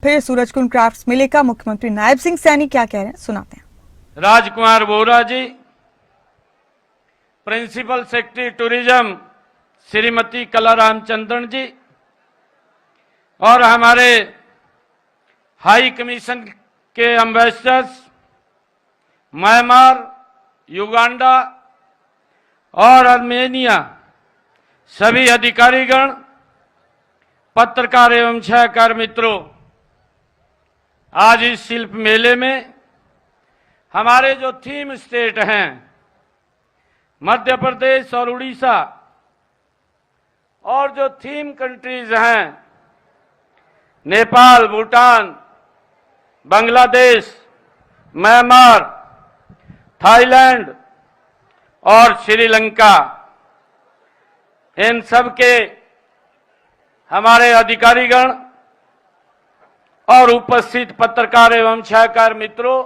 फिर सूरजकुंड क्राफ्ट्स मेले का मुख्यमंत्री नायब सिंह सैनी क्या कह रहे हैं, सुनाते हैं। राजकुमार बोरा जी, प्रिंसिपल सेक्रेटरी टूरिज्म श्रीमती कला रामचंद्रन जी और हमारे हाई कमीशन के एम्बेसडर्स म्यांमार, युगांडा और आर्मेनिया, सभी अधिकारीगण, पत्रकार एवं छायाकार मित्रों, आज इस शिल्प मेले में हमारे जो थीम स्टेट हैं मध्य प्रदेश और उड़ीसा और जो थीम कंट्रीज हैं नेपाल, भूटान, बांग्लादेश, म्यांमार, थाईलैंड और श्रीलंका, इन सब के हमारे अधिकारीगण और उपस्थित पत्रकार एवं छायाकार मित्रों,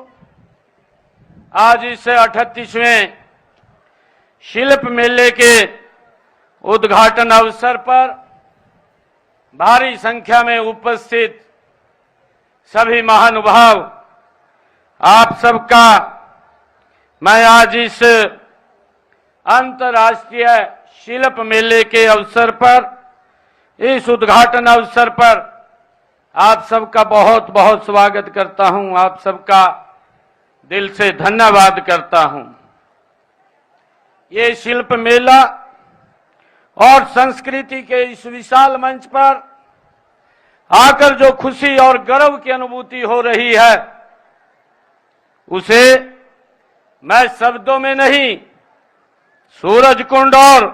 आज इस 38वें शिल्प मेले के उद्घाटन अवसर पर भारी संख्या में उपस्थित सभी महानुभाव, आप सबका मैं आज इस अंतर्राष्ट्रीय शिल्प मेले के अवसर पर, इस उद्घाटन अवसर पर आप सबका बहुत बहुत स्वागत करता हूं। आप सबका दिल से धन्यवाद करता हूं। ये शिल्प मेला और संस्कृति के इस विशाल मंच पर आकर जो खुशी और गर्व की अनुभूति हो रही है, उसे मैं शब्दों में नहीं, सूरजकुंड और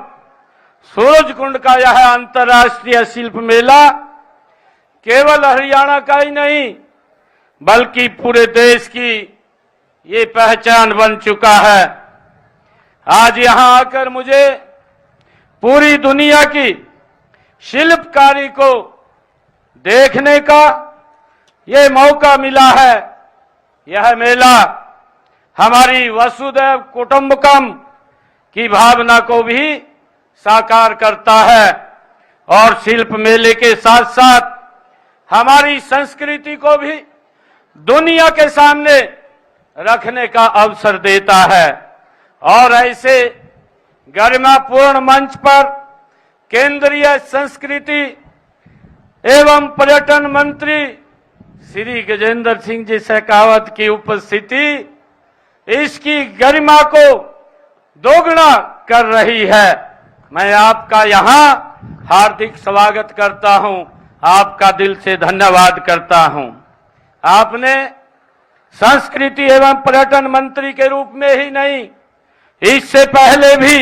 सूरजकुंड का यह अंतर्राष्ट्रीय शिल्प मेला केवल हरियाणा का ही नहीं बल्कि पूरे देश की ये पहचान बन चुका है। आज यहां आकर मुझे पूरी दुनिया की शिल्पकारी को देखने का ये मौका मिला है। यह मेला हमारी वसुधैव कुटुंबकम की भावना को भी साकार करता है और शिल्प मेले के साथ साथ हमारी संस्कृति को भी दुनिया के सामने रखने का अवसर देता है। और ऐसे गरिमापूर्ण मंच पर केंद्रीय संस्कृति एवं पर्यटन मंत्री श्री गजेंद्र सिंह जी शेखावत की उपस्थिति इसकी गरिमा को दोगुना कर रही है। मैं आपका यहां हार्दिक स्वागत करता हूं, आपका दिल से धन्यवाद करता हूं। आपने संस्कृति एवं पर्यटन मंत्री के रूप में ही नहीं, इससे पहले भी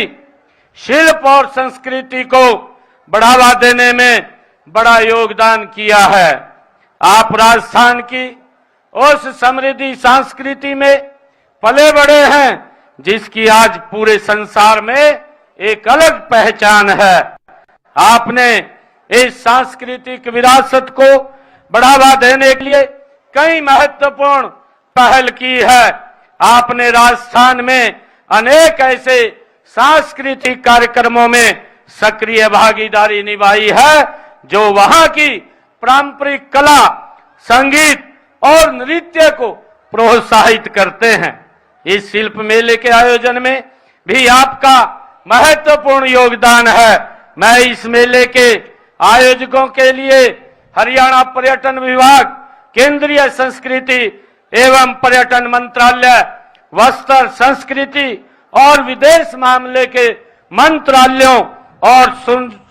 शिल्प और संस्कृति को बढ़ावा देने में बड़ा योगदान किया है। आप राजस्थान की उस समृद्धि संस्कृति में पले बड़े हैं जिसकी आज पूरे संसार में एक अलग पहचान है। आपने इस सांस्कृतिक विरासत को बढ़ावा देने के लिए कई महत्वपूर्ण पहल की है। आपने राजस्थान में अनेक ऐसे सांस्कृतिक कार्यक्रमों में सक्रिय भागीदारी निभाई है जो वहां की पारंपरिक कला, संगीत और नृत्य को प्रोत्साहित करते हैं। इस शिल्प मेले के आयोजन में भी आपका महत्वपूर्ण योगदान है। मैं इस मेले के आयोजकों के लिए हरियाणा पर्यटन विभाग, केंद्रीय संस्कृति एवं पर्यटन मंत्रालय, वस्त्र संस्कृति और विदेश मामले के मंत्रालयों और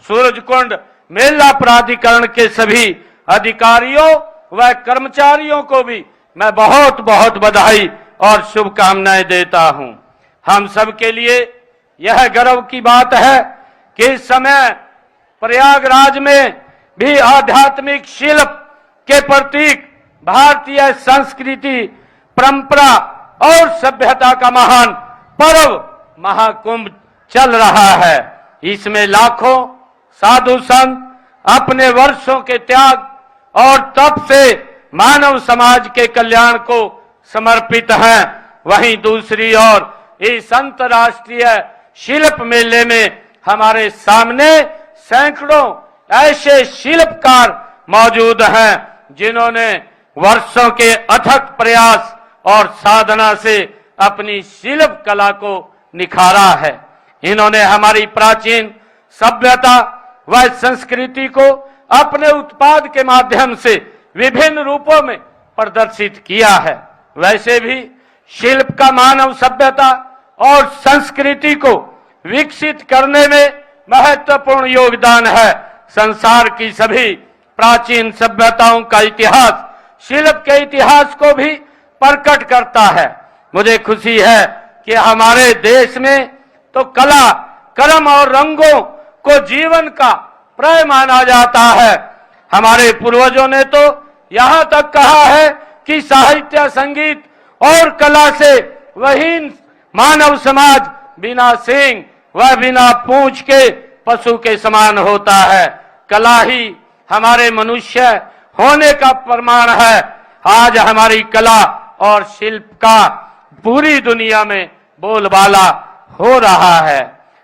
सूरजकुंड मेला प्राधिकरण के सभी अधिकारियों व कर्मचारियों को भी मैं बहुत बहुत बधाई और शुभकामनाएं देता हूं। हम सब के लिए यह गर्व की बात है कि इस समय प्रयागराज में भी आध्यात्मिक शिल्प के प्रतीक भारतीय संस्कृति, परंपरा और सभ्यता का महान पर्व महाकुंभ चल रहा है। इसमें लाखों साधु संत अपने वर्षों के त्याग और तप से मानव समाज के कल्याण को समर्पित हैं। वहीं दूसरी ओर इस अंतर्राष्ट्रीय शिल्प मेले में हमारे सामने सैकड़ों ऐसे शिल्पकार मौजूद हैं जिन्होंने वर्षों के अथक प्रयास और साधना से अपनी शिल्प कला को निखारा है। इन्होंने हमारी प्राचीन सभ्यता व संस्कृति को अपने उत्पाद के माध्यम से विभिन्न रूपों में प्रदर्शित किया है। वैसे भी शिल्प का मानव सभ्यता और संस्कृति को विकसित करने में महत्वपूर्ण योगदान है। संसार की सभी प्राचीन सभ्यताओं का इतिहास शिल्प के इतिहास को भी प्रकट करता है। मुझे खुशी है कि हमारे देश में तो कला, कर्म और रंगों को जीवन का पर्याय माना जाता है। हमारे पूर्वजों ने तो यहाँ तक कहा है कि साहित्य, संगीत और कला से वही मानव समाज बिना सींग व बिना पूंछ के पशु के समान होता है। कला ही हमारे मनुष्य होने का प्रमाण है। आज हमारी कला और शिल्प का पूरी दुनिया में बोलबाला हो रहा है।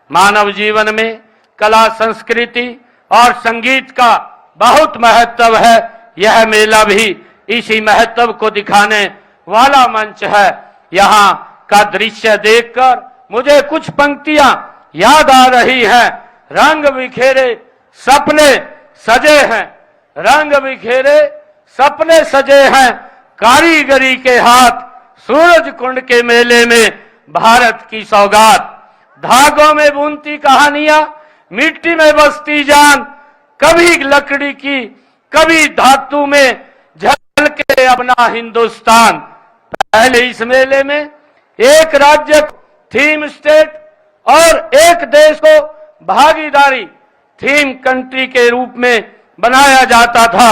मानव जीवन में कला, संस्कृति और संगीत का बहुत महत्व है। यह मेला भी इसी महत्व को दिखाने वाला मंच है। यहाँ का दृश्य देखकर मुझे कुछ पंक्तियां याद आ रही हैं। रंग बिखेरे सपने सजे हैं, रंग बिखेरे सपने सजे हैं, कारीगरी के हाथ सूरज कुंड के मेले में भारत की सौगात। धागों में बुनती कहानियां, मिट्टी में बसती जान, कभी लकड़ी की कभी धातु में झलके अपना हिंदुस्तान। पहले इस मेले में एक राज्य थीम स्टेट और एक देश को भागीदारी थीम कंट्री के रूप में बनाया जाता था।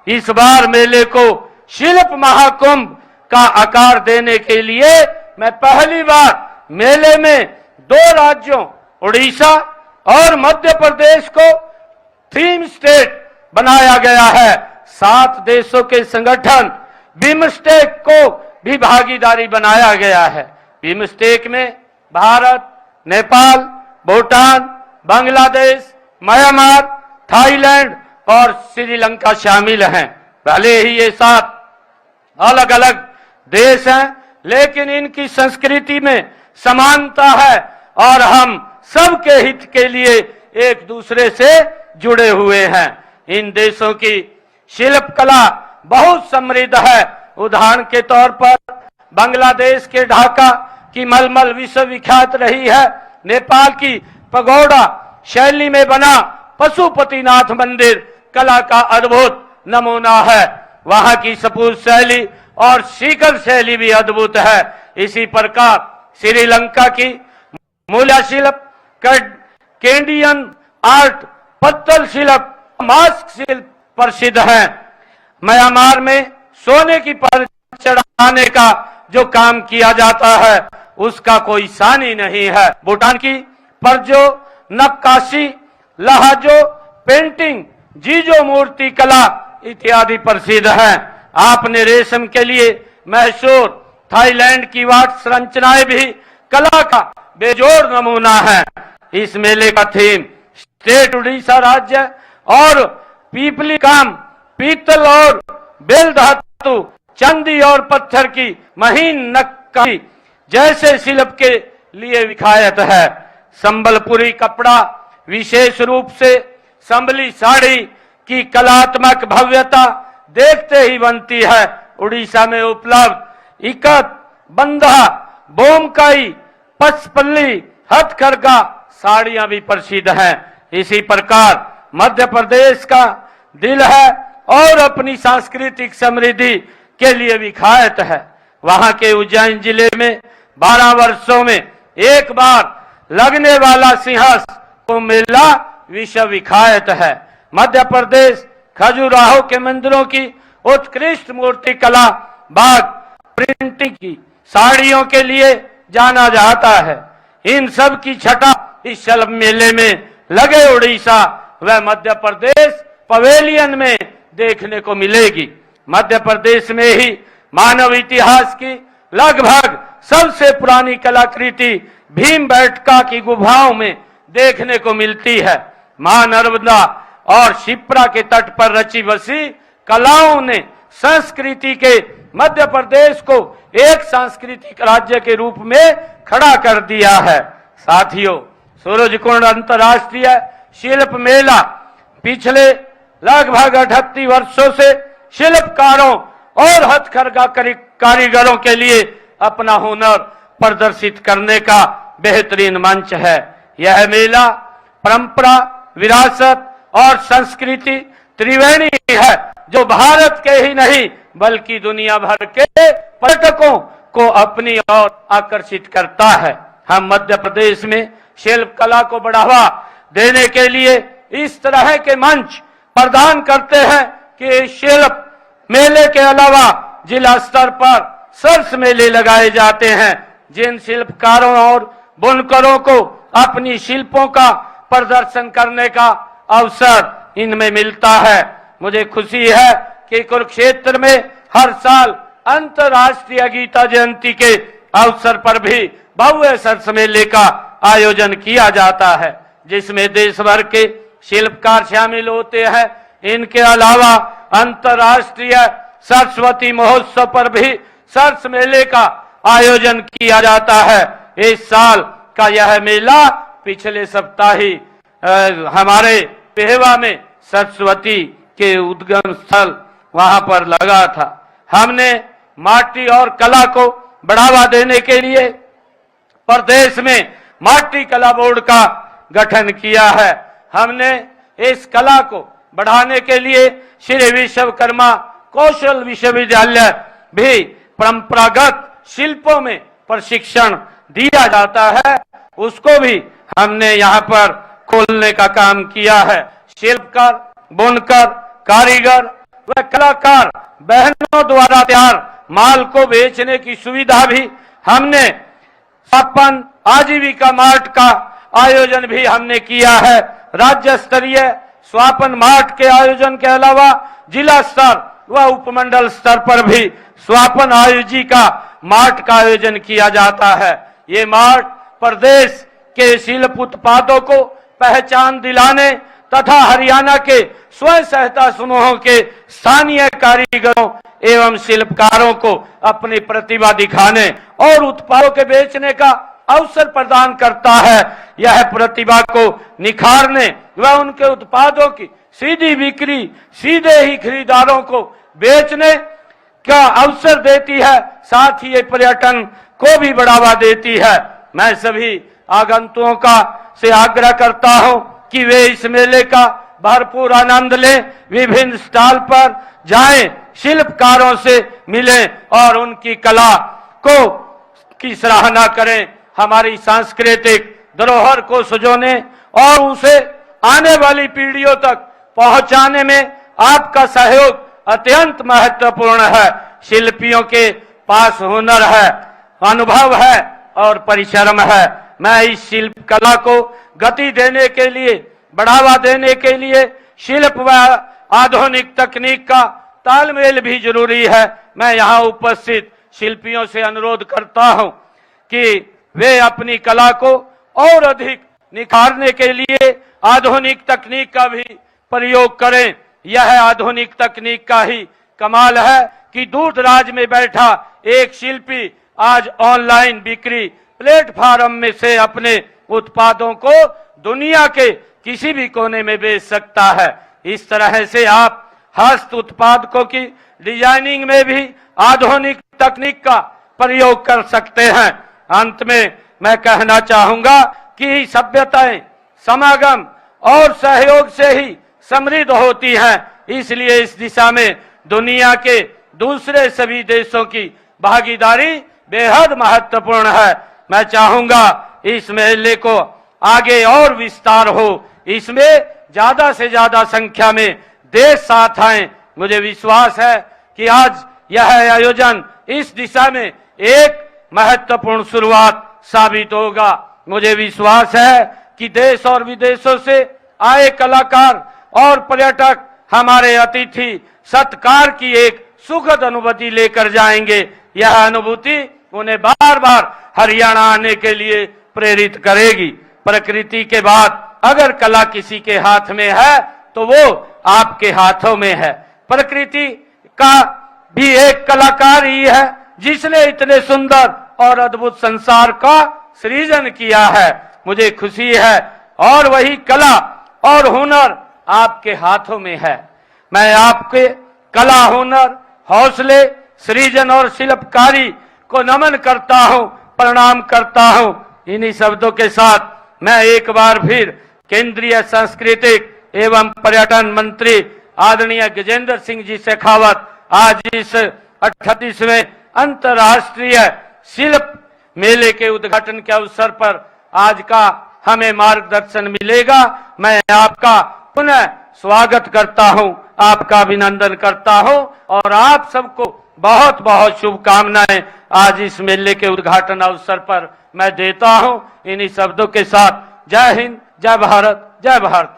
इस बार मेले को शिल्प महाकुंभ का आकार देने के लिए मैं पहली बार मेले में दो राज्यों उड़ीसा और मध्य प्रदेश को थीम स्टेट बनाया गया है। 7 देशों के संगठन बिमस्टेक को भी भागीदारी बनाया गया है। बिमस्टेक में भारत, नेपाल, भूटान, बांग्लादेश, म्यांमार, थाईलैंड और श्रीलंका शामिल हैं। भले ही ये 7 अलग अलग देश हैं, लेकिन इनकी संस्कृति में समानता है और हम सबके हित के लिए एक दूसरे से जुड़े हुए हैं। इन देशों की शिल्प कला बहुत समृद्ध है। उदाहरण के तौर पर बांग्लादेश के ढाका की मलमल विश्वविख्यात रही है। नेपाल की पगोड़ा शैली में बना पशुपतिनाथ मंदिर कला का अद्भुत नमूना है। वहां की सपूत शैली और सीकर शैली भी अद्भुत है। इसी प्रकार श्रीलंका की मूला शिल्प, कैंडियन आर्ट, पत्तल शिल्प, मास्क शिल्प प्रसिद्ध है। म्यांमार में सोने की पर चढ़ाने का जो काम किया जाता है उसका कोई सानी नहीं है। भूटान की परजो, नक्काशी, लहाजो, पेंटिंग, जीजो मूर्ति कला इत्यादि प्रसिद्ध हैं। आपने रेशम के लिए मशहूर थाईलैंड की वाट संरचनाएं भी कला का बेजोड़ नमूना है। इस मेले का थीम स्टेट उड़ीसा राज्य और पीपली काम, पीतल और बेल धातु, चांदी और पत्थर की महीन नक्काशी जैसे शिल्प के लिए विख्यात है। संबलपुरी कपड़ा, विशेष रूप से संबली साड़ी की कलात्मक भव्यता देखते ही बनती है। उड़ीसा में उपलब्ध इकत, बंधा, बोमकाई, पचपल्ली, हथकरघा साड़ियां भी प्रसिद्ध हैं। इसी प्रकार मध्य प्रदेश का दिल है और अपनी सांस्कृतिक समृद्धि के लिए विख्यात है। वहां के उज्जैन जिले में 12 वर्षों में एक बार लगने वाला सिंहस्थ कुंभ मेला विश्व विख्यात है। मध्य प्रदेश खजुराहो के मंदिरों की उत्कृष्ट मूर्ति कला, बाग प्रिंटिंग की साड़ियों के लिए जाना जाता है। इन सब की छटा इस शिल्प मेले में लगे उड़ीसा व मध्य प्रदेश पवेलियन में देखने को मिलेगी। मध्य प्रदेश में ही मानव इतिहास की लगभग सबसे पुरानी कलाकृति भीमबेटका की गुफाओं में देखने को मिलती है। मां नर्मदा और शिप्रा के तट पर रची बसी कलाओं ने, संस्कृति के मध्य प्रदेश को एक सांस्कृतिक राज्य के रूप में खड़ा कर दिया है। साथियों, सूरजकुंड अंतर्राष्ट्रीय शिल्प मेला पिछले लगभग 38 वर्षों से शिल्पकारों और हथकरघा कारीगरों के लिए अपना हुनर प्रदर्शित करने का बेहतरीन मंच है। यह मेला परंपरा, विरासत और संस्कृति त्रिवेणी है, जो भारत के ही नहीं बल्कि दुनिया भर के पर्यटकों को अपनी ओर आकर्षित करता है। हम मध्य प्रदेश में शिल्प कला को बढ़ावा देने के लिए इस तरह के मंच प्रदान करते हैं कि शिल्प मेले के अलावा जिला स्तर पर सरस मेले लगाए जाते हैं, जिन शिल्पकारों और बुनकरों को अपनी शिल्पों का प्रदर्शन करने का अवसर इनमें मिलता है। मुझे खुशी है कि कुरुक्षेत्र में हर साल अंतर्राष्ट्रीय गीता जयंती के अवसर पर भी भव्य सरस मेले का आयोजन किया जाता है, जिसमें देश भर के शिल्पकार शामिल होते हैं। इनके अलावा अंतर्राष्ट्रीय सरस्वती महोत्सव पर भी सरस मेले का आयोजन किया जाता है। इस साल का यह मेला पिछले सप्ताह ही हमारे पेहवा में सरस्वती के उद्गम स्थल वहां पर लगा था। हमने माटी और कला को बढ़ावा देने के लिए प्रदेश में माटी कला बोर्ड का गठन किया है। हमने इस कला को बढ़ाने के लिए श्री विश्वकर्मा कौशल विश्वविद्यालय भी परंपरागत शिल्पों में प्रशिक्षण दिया जाता है, उसको भी हमने यहाँ पर खोलने का काम किया है। शिल्पकार, बुनकर, कारीगर व कलाकार बहनों द्वारा तैयार माल को बेचने की सुविधा भी हमने स्वापन आजीविका मार्ट का आयोजन भी हमने किया है। राज्य स्तरीय स्वापन मार्ट के आयोजन के अलावा जिला स्तर व उपमंडल स्तर पर भी स्वापन आयोजिका मार्ट का आयोजन किया जाता है। ये मार्ट प्रदेश के शिल्प उत्पादों को पहचान दिलाने तथा हरियाणा के स्वयं सहायता समूहों के स्थानीय कारीगरों एवं शिल्पकारों को अपनी प्रतिभा दिखाने और उत्पादों के बेचने का अवसर प्रदान करता है। यह प्रतिभा को निखारने व उनके उत्पादों की सीधी बिक्री सीधे ही खरीदारों को बेचने का अवसर देती है, साथ ही ये पर्यटन को भी बढ़ावा देती है। मैं सभी आगंतुकों का से आग्रह करता हूं कि वे इस मेले का भरपूर आनंद लें, विभिन्न स्टॉल पर जाएं, शिल्पकारों से मिलें और उनकी कला को की सराहना करें। हमारी सांस्कृतिक धरोहर को सजोने और उसे आने वाली पीढ़ियों तक पहुंचाने में आपका सहयोग अत्यंत महत्वपूर्ण है। शिल्पियों के पास हुनर है, अनुभव है और परिश्रम है। मैं इस शिल्प कला को गति देने के लिए, बढ़ावा देने के लिए शिल्प व आधुनिक तकनीक का तालमेल भी जरूरी है। मैं यहाँ उपस्थित शिल्पियों से अनुरोध करता हूँ कि वे अपनी कला को और अधिक निखारने के लिए आधुनिक तकनीक का भी प्रयोग करें। यह आधुनिक तकनीक का ही कमाल है कि दूर दराज में बैठा एक शिल्पी आज ऑनलाइन बिक्री प्लेटफार्म में से अपने उत्पादों को दुनिया के किसी भी कोने में बेच सकता है। इस तरह से आप हस्त उत्पादकों की डिजाइनिंग में भी आधुनिक तकनीक का प्रयोग कर सकते हैं। अंत में मैं कहना चाहूंगा कि सभ्यताएं समागम और सहयोग से ही समृद्ध होती हैं। इसलिए इस दिशा में दुनिया के दूसरे सभी देशों की भागीदारी बेहद महत्वपूर्ण है। मैं चाहूंगा इस मेले को आगे और विस्तार हो, इसमें ज्यादा से ज्यादा संख्या में देश साथ आए। मुझे विश्वास है कि आज यह आयोजन इस दिशा में एक महत्वपूर्ण शुरुआत साबित होगा। मुझे विश्वास है कि देश और विदेशों से आए कलाकार और पर्यटक हमारे अतिथि सत्कार की एक सुखद अनुभूति लेकर जाएंगे। यह अनुभूति उन्हें बार बार हरियाणा आने के लिए प्रेरित करेगी। प्रकृति के बाद अगर कला किसी के हाथ में है तो वो आपके हाथों में है। प्रकृति का भी एक कलाकार ही है जिसने इतने सुंदर और अद्भुत संसार का सृजन किया है। मुझे खुशी है और वही कला और हुनर आपके हाथों में है। मैं आपके कला, हुनर, हौसले, सृजन और शिल्पकारी को नमन करता हूं, प्रणाम करता हूं। इन्हीं शब्दों के साथ मैं एक बार फिर केंद्रीय सांस्कृतिक एवं पर्यटन मंत्री आदरणीय गजेंद्र सिंह जी शेखावत आज इस 38वें अंतर्राष्ट्रीय शिल्प मेले के उद्घाटन के अवसर पर आज का हमें मार्गदर्शन मिलेगा। मैं आपका पुनः स्वागत करता हूं, आपका अभिनंदन करता हूं और आप सबको बहुत बहुत शुभकामनाएं आज इस मेले के उद्घाटन अवसर पर मैं देता हूं। इन्हीं शब्दों के साथ जय हिंद, जय भारत, जय भारत।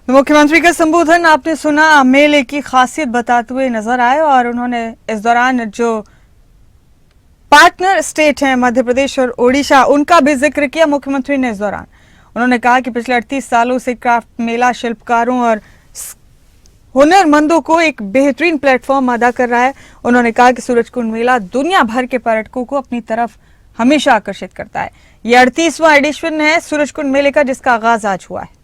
मुख्यमंत्री का संबोधन आपने सुना, मेले की खासियत बताते हुए नजर आए और उन्होंने इस दौरान जो पार्टनर स्टेट हैं मध्य प्रदेश और ओडिशा, उनका भी जिक्र किया मुख्यमंत्री ने। इस दौरान उन्होंने कहा कि पिछले 38 सालों से क्राफ्ट मेला शिल्पकारों और हुनरमंदों को एक बेहतरीन प्लेटफॉर्म अदा कर रहा है। उन्होंने कहा कि सूरजकुंड मेला दुनिया भर के पर्यटकों को अपनी तरफ हमेशा आकर्षित करता है। ये 38वां एडिशन है सूरजकुंड मेले का, जिसका आगाज आज हुआ है।